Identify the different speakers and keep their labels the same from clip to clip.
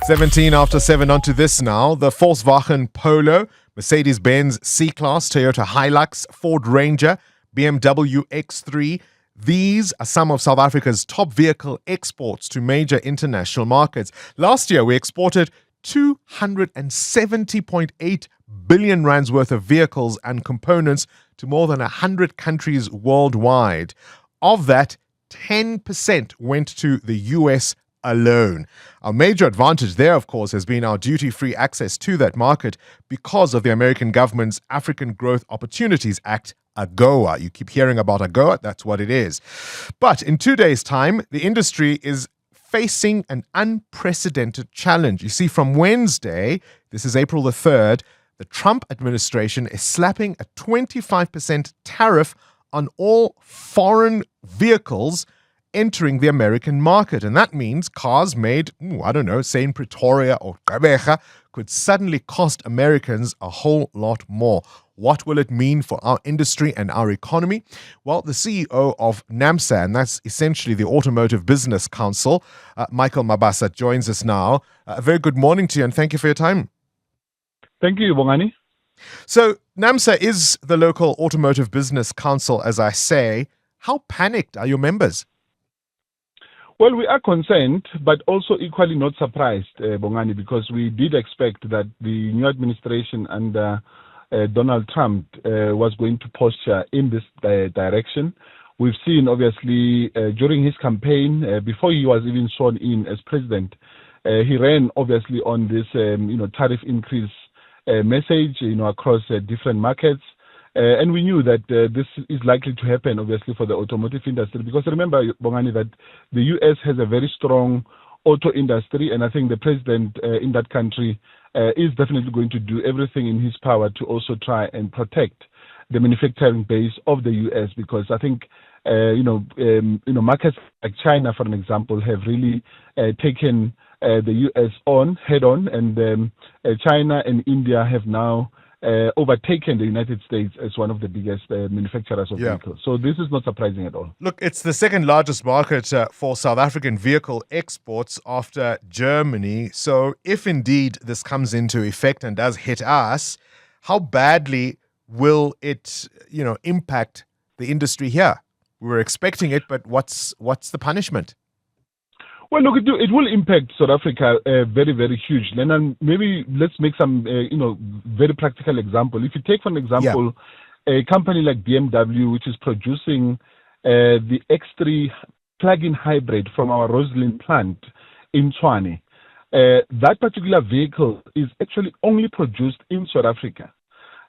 Speaker 1: 17 after 7, on to this now. The Volkswagen Polo, Mercedes-Benz C-Class, Toyota Hilux, Ford Ranger, BMW X3. These are some of South Africa's top vehicle exports to major international markets. Last year, we exported 270.8 billion rands worth of vehicles and components to more than 100 countries worldwide. Of that, 10% went to the US alone. Our major advantage there, of course, has been our duty-free access to that market because of the American government's African Growth Opportunities Act, AGOA. You keep hearing about AGOA, that's what it is. But in 2 days' time, the industry is facing an unprecedented challenge. You see, from Wednesday, this is April the 3rd, the Trump administration is slapping a 25% tariff on all foreign vehicles entering the American market. And that means cars made, say in Pretoria or Gqeberha, could suddenly cost Americans a whole lot more. What will it mean for our industry and our economy? Well, the CEO of Naamsa, and that's essentially the Automotive Business Council, Mikel Mabasa, joins us now. A very good morning to you, and thank you for your time.
Speaker 2: Thank you, Bongani.
Speaker 1: So, Naamsa is the local Automotive Business Council, as I say. How panicked are your members?
Speaker 2: Well, we are concerned, but also equally not surprised, Bongani, because we did expect that the new administration under Donald Trump was going to posture in this direction. We've seen, obviously, during his campaign, before he was even sworn in as president, he ran, obviously, on this, tariff increase message, across different markets. And we knew that this is likely to happen, obviously, for the automotive industry. Because remember, Bongani, that the U.S. has a very strong auto industry, and I think the president in that country is definitely going to do everything in his power to also try and protect the manufacturing base of the U.S. Because I think, markets like China, for an example, have really taken the U.S. head on, and China and India have now overtaken the United States as one of the biggest manufacturers of vehicles. So this is not surprising at all.
Speaker 1: Look, it's the second largest market for South African vehicle exports after Germany. So if indeed this comes into effect and does hit us, how badly will it, impact the industry here? We were expecting it, but what's the punishment?
Speaker 2: Well, look, it will impact South Africa very, very hugely. And maybe let's make some, very practical example. If you take, for example, a company like BMW, which is producing the X3 plug-in hybrid from our Roslyn plant in Tshwane, that particular vehicle is actually only produced in South Africa.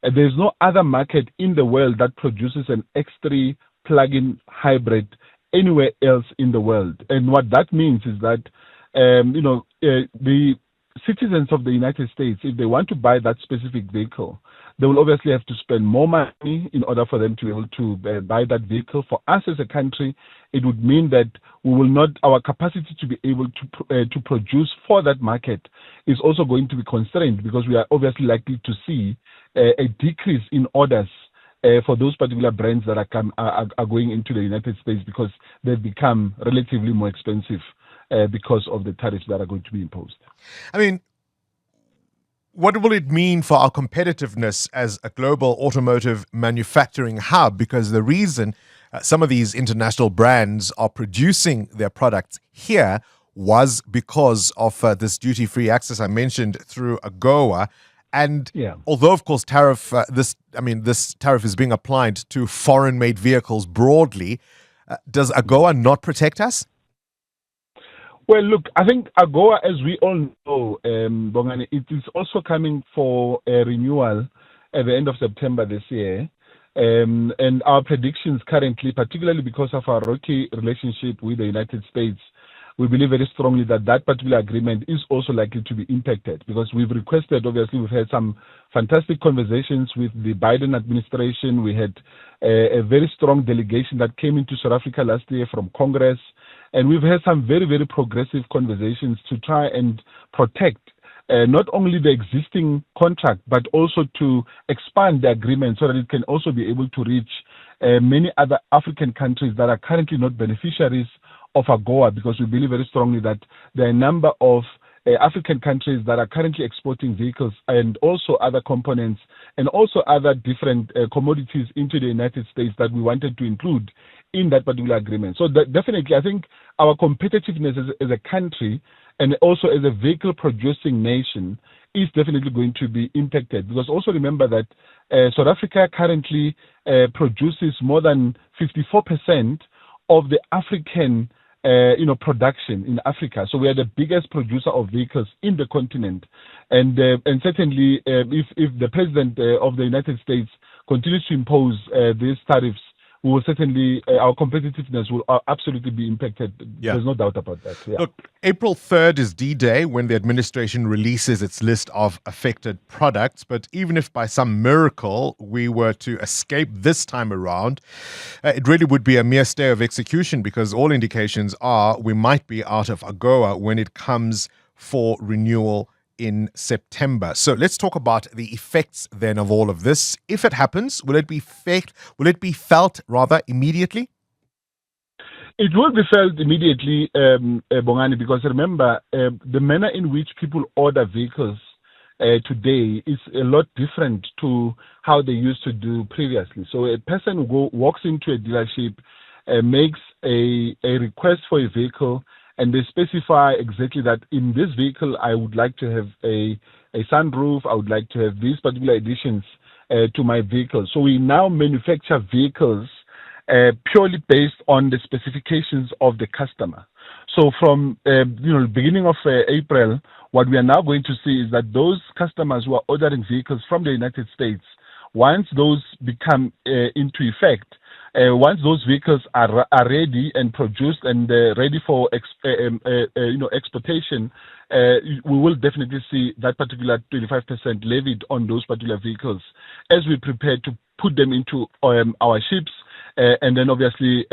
Speaker 2: There's no other market in the world that produces an X3 plug-in hybrid anywhere else in the world. And what that means is that, the citizens of the United States, if they want to buy that specific vehicle, they will obviously have to spend more money in order for them to be able to buy that vehicle. For us as a country, it would mean that our capacity to be able to produce for that market is also going to be constrained, because we are obviously likely to see a decrease in orders for those particular brands that are going into the United States, because they've become relatively more expensive because of the tariffs that are going to be imposed.
Speaker 1: I mean, what will it mean for our competitiveness as a global automotive manufacturing hub? Because the reason some of these international brands are producing their products here was because of this duty-free access I mentioned through AGOA. And although, of course, this tariff is being applied to foreign-made vehicles broadly, does AGOA not protect us?
Speaker 2: Well, look, I think AGOA, as we all know, Bongani, it is also coming for a renewal at the end of September this year. And our predictions currently, particularly because of our rocky relationship with the United States, we believe very strongly that that particular agreement is also likely to be impacted, because we've requested, obviously, we've had some fantastic conversations with the Biden administration. We had a very strong delegation that came into South Africa last year from Congress, and we've had some very, very progressive conversations to try and protect not only the existing contract, but also to expand the agreement so that it can also be able to reach many other African countries that are currently not beneficiaries of AGOA, because we believe very strongly that there are a number of African countries that are currently exporting vehicles and also other components and also other different commodities into the United States that we wanted to include in that particular agreement. So definitely, I think our competitiveness as a country and also as a vehicle producing nation is definitely going to be impacted, because also remember that South Africa currently produces more than 54% of the African production in Africa. So we are the biggest producer of vehicles in the continent, and certainly if the president of the United States continues to impose these tariffs, we will certainly our competitiveness will absolutely be impacted.
Speaker 1: Yeah.
Speaker 2: There's no doubt about that. Yeah.
Speaker 1: Look, April 3rd is D-Day, when the administration releases its list of affected products. But even if by some miracle we were to escape this time around, it really would be a mere stay of execution, because all indications are we might be out of AGOA when it comes for renewal in September. So let's talk about the effects then of all of this. If it happens, will it be felt rather immediately?
Speaker 2: It will be felt immediately, Bongani, because remember, the manner in which people order vehicles today is a lot different to how they used to do previously. So a person walks into a dealership, makes a request for a vehicle, and they specify exactly that in this vehicle I would like to have a sunroof, I would like to have these particular additions to my vehicle. So we now manufacture vehicles purely based on the specifications of the customer. So from beginning of April, what we are now going to see is that those customers who are ordering vehicles from the United States, once those become into effect, once those vehicles are ready and produced and ready for exportation, we will definitely see that particular 25% levied on those particular vehicles as we prepare to put them into our ships. And then obviously,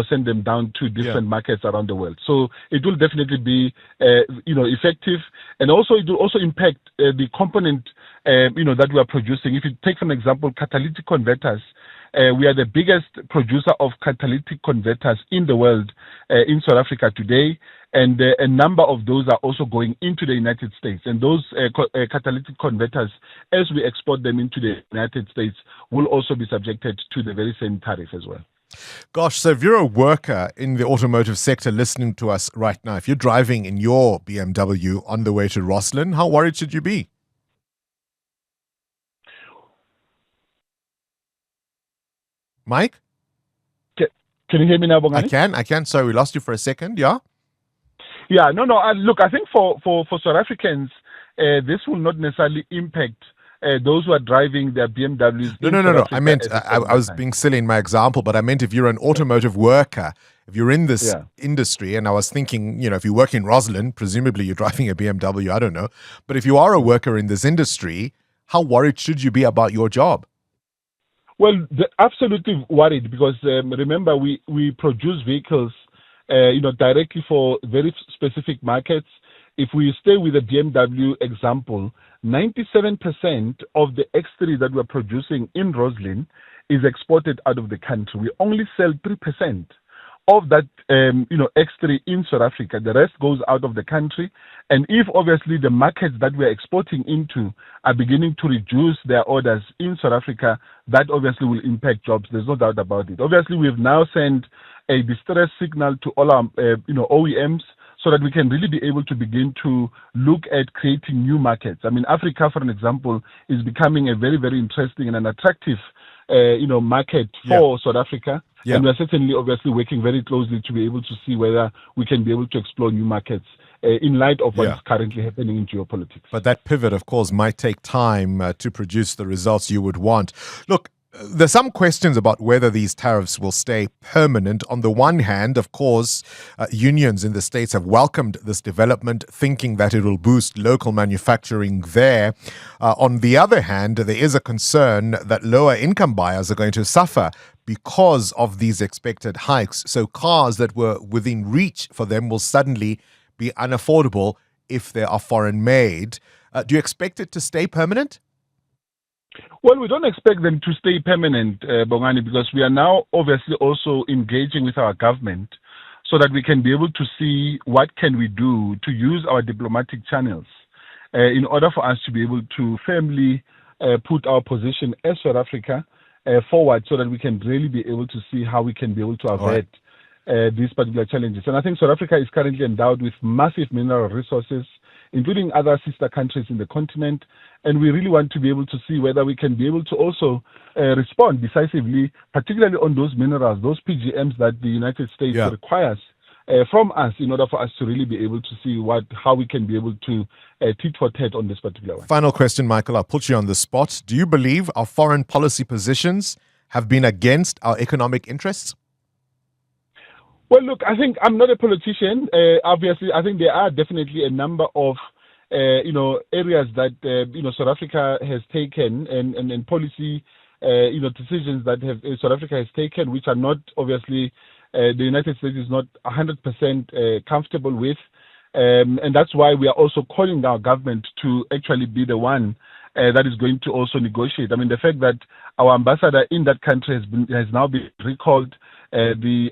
Speaker 2: send them down to different markets around the world. So it will definitely be, effective, and also it will also impact the component, that we are producing. If you take, for example, catalytic converters, we are the biggest producer of catalytic converters in the world in South Africa today, and a number of those are also going into the United States. And those catalytic converters, as we export them into the United States, will also be subjected to the very same tariff as well.
Speaker 1: Gosh, so if you're a worker in the automotive sector listening to us right now, if you're driving in your BMW on the way to Roslyn, how worried should you be? Mike?
Speaker 2: Can you hear me now, Bongani?
Speaker 1: I can. Sorry, we lost you for a second. Yeah?
Speaker 2: Yeah, no. Look, I think for South Africans, this will not necessarily impact those who are driving their BMWs.
Speaker 1: No. I meant, I was being silly in my example, but I meant if you're an automotive worker, if you're in this industry, and I was thinking, if you work in Roslyn, presumably you're driving a BMW, I don't know. But if you are a worker in this industry, how worried should you be about your job?
Speaker 2: Well, absolutely worried, because remember, we produce vehicles, directly for very specific markets. If we stay with the BMW example, 97% of the X3 that we're producing in Roslyn is exported out of the country. We only sell 3% of that, X3 in South Africa. The rest goes out of the country. And if obviously the markets that we're exporting into are beginning to reduce their orders in South Africa, that obviously will impact jobs. There's no doubt about it. Obviously, we've now sent a distress signal to all our, OEMs, so that we can really be able to begin to look at creating new markets. I mean, Africa, for an example, is becoming a very, very interesting and an attractive market for South Africa. And we're certainly obviously working very closely to be able to see whether we can be able to explore new markets in light of what is currently happening in geopolitics.
Speaker 1: But that pivot, of course, might take time to produce the results you would want. Look, there's some questions about whether these tariffs will stay permanent. On the one hand, of course, unions in the States have welcomed this development, thinking that it will boost local manufacturing there. On the other hand, there is a concern that lower income buyers are going to suffer because of these expected hikes. So cars that were within reach for them will suddenly be unaffordable if they are foreign made. Do you expect it to stay permanent?
Speaker 2: Well, we don't expect them to stay permanent, Bongani, because we are now obviously also engaging with our government so that we can be able to see what can we do to use our diplomatic channels in order for us to be able to firmly put our position as South Africa forward, so that we can really be able to see how we can be able to avert these particular challenges. And I think South Africa is currently endowed with massive mineral resources, including other sister countries in the continent. And we really want to be able to see whether we can be able to also respond decisively, particularly on those minerals, those PGMs that the United States requires from us, in order for us to really be able to see how we can be able to tit for tat on this particular one.
Speaker 1: Final question, Michael. I'll put you on the spot. Do you believe our foreign policy positions have been against our economic interests?
Speaker 2: Well, look, I think I'm not a politician. Obviously, I think there are definitely a number of areas that South Africa has taken and policy decisions that South Africa has taken, which are not obviously the United States is not 100% comfortable with, and that's why we are also calling our government to actually be the one that is going to also negotiate. I mean, the fact that our ambassador in that country has now been recalled, the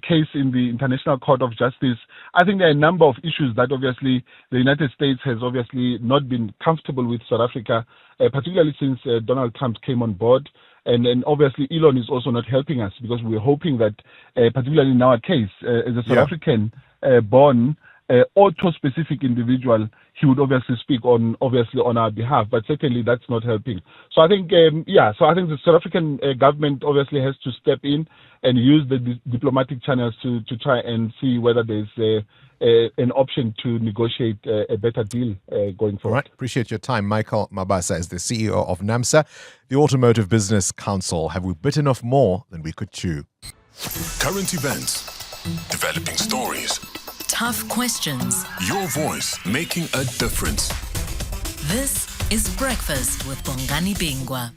Speaker 2: case in the International Court of Justice. I think there are a number of issues that obviously the United States has obviously not been comfortable with South Africa, particularly since Donald Trump came on board. And then obviously Elon is also not helping us, because we're hoping that, particularly in our case, as a South African born auto-specific individual, he would obviously speak on our behalf, but certainly that's not helping. So I think, I think the South African government obviously has to step in and use the diplomatic channels to try and see whether there's an option to negotiate a better deal going forward.
Speaker 1: All right. Appreciate your time. Mikel Mabasa is the CEO of Naamsa, the Automotive Business Council. Have we bitten off more than we could chew?
Speaker 3: Current events, developing stories,
Speaker 4: tough questions.
Speaker 3: Your voice making a difference.
Speaker 4: This is Breakfast with Bongani Bingwa.